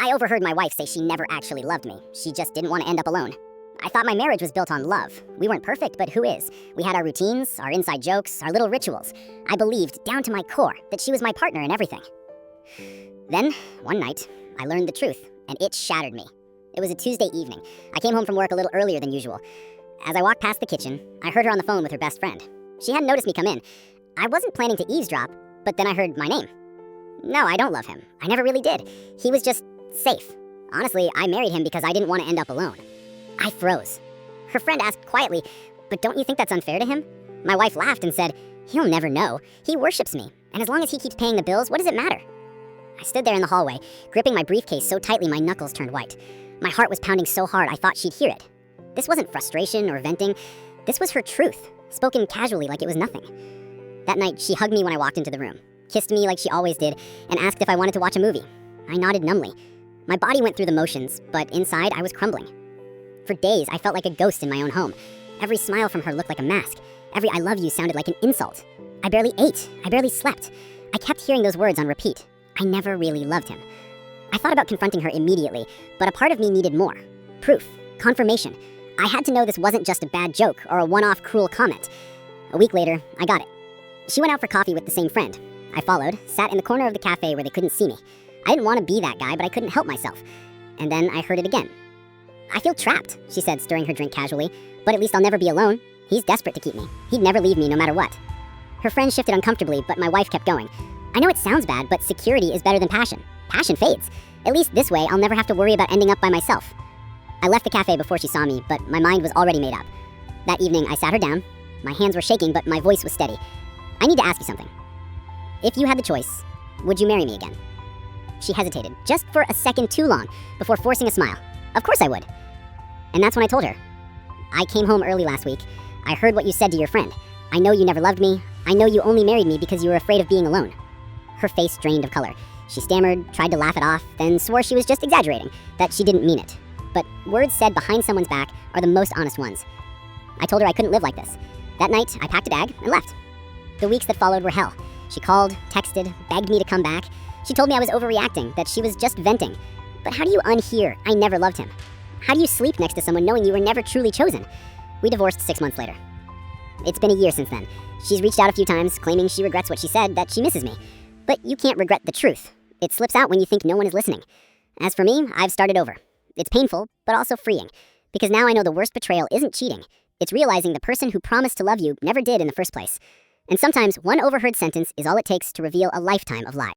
I overheard my wife say she never actually loved me. She just didn't want to end up alone. I thought my marriage was built on love. We weren't perfect, but who is? We had our routines, our inside jokes, our little rituals. I believed, down to my core, that she was my partner in everything. Then, one night, I learned the truth, and it shattered me. It was a Tuesday evening. I came home from work a little earlier than usual. As I walked past the kitchen, I heard her on the phone with her best friend. She hadn't noticed me come in. I wasn't planning to eavesdrop, but then I heard my name. No, I don't love him. I never really did. He was just safe. Honestly, I married him because I didn't want to end up alone. I froze. Her friend asked quietly, "But don't you think that's unfair to him?" My wife laughed and said, "He'll never know. He worships me, and as long as he keeps paying the bills, what does it matter?" I stood there in the hallway, gripping my briefcase so tightly my knuckles turned white. My heart was pounding so hard I thought she'd hear it. This wasn't frustration or venting. This was her truth, spoken casually like it was nothing. That night, she hugged me when I walked into the room, kissed me like she always did, and asked if I wanted to watch a movie. I nodded numbly. My body went through the motions, but inside I was crumbling. For days, I felt like a ghost in my own home. Every smile from her looked like a mask. Every "I love you" sounded like an insult. I barely ate. I barely slept. I kept hearing those words on repeat. I never really loved him. I thought about confronting her immediately, but a part of me needed more. Proof. Confirmation. I had to know this wasn't just a bad joke or a one-off cruel comment. A week later, I got it. She went out for coffee with the same friend. I followed, sat in the corner of the cafe where they couldn't see me. I didn't want to be that guy, but I couldn't help myself. And then I heard it again. "I feel trapped," she said, stirring her drink casually, "but at least I'll never be alone. He's desperate to keep me. He'd never leave me no matter what." Her friend shifted uncomfortably, but my wife kept going. "I know it sounds bad, but security is better than passion. Passion fades. At least this way, I'll never have to worry about ending up by myself." I left the cafe before she saw me, but my mind was already made up. That evening, I sat her down. My hands were shaking, but my voice was steady. "I need to ask you something. If you had the choice, would you marry me again?" She hesitated, just for a second too long, before forcing a smile. "Of course I would." And that's when I told her. "I came home early last week. I heard what you said to your friend. I know you never loved me. I know you only married me because you were afraid of being alone." Her face drained of color. She stammered, tried to laugh it off, then swore she was just exaggerating, that she didn't mean it. But words said behind someone's back are the most honest ones. I told her I couldn't live like this. That night, I packed a bag and left. The weeks that followed were hell. She called, texted, begged me to come back. She told me I was overreacting, that she was just venting. But how do you unhear "I never loved him"? How do you sleep next to someone knowing you were never truly chosen? We divorced 6 months later. It's been a year since then. She's reached out a few times, claiming she regrets what she said, that she misses me. But you can't regret the truth. It slips out when you think no one is listening. As for me, I've started over. It's painful, but also freeing. Because now I know the worst betrayal isn't cheating. It's realizing the person who promised to love you never did in the first place. And sometimes one overheard sentence is all it takes to reveal a lifetime of lies.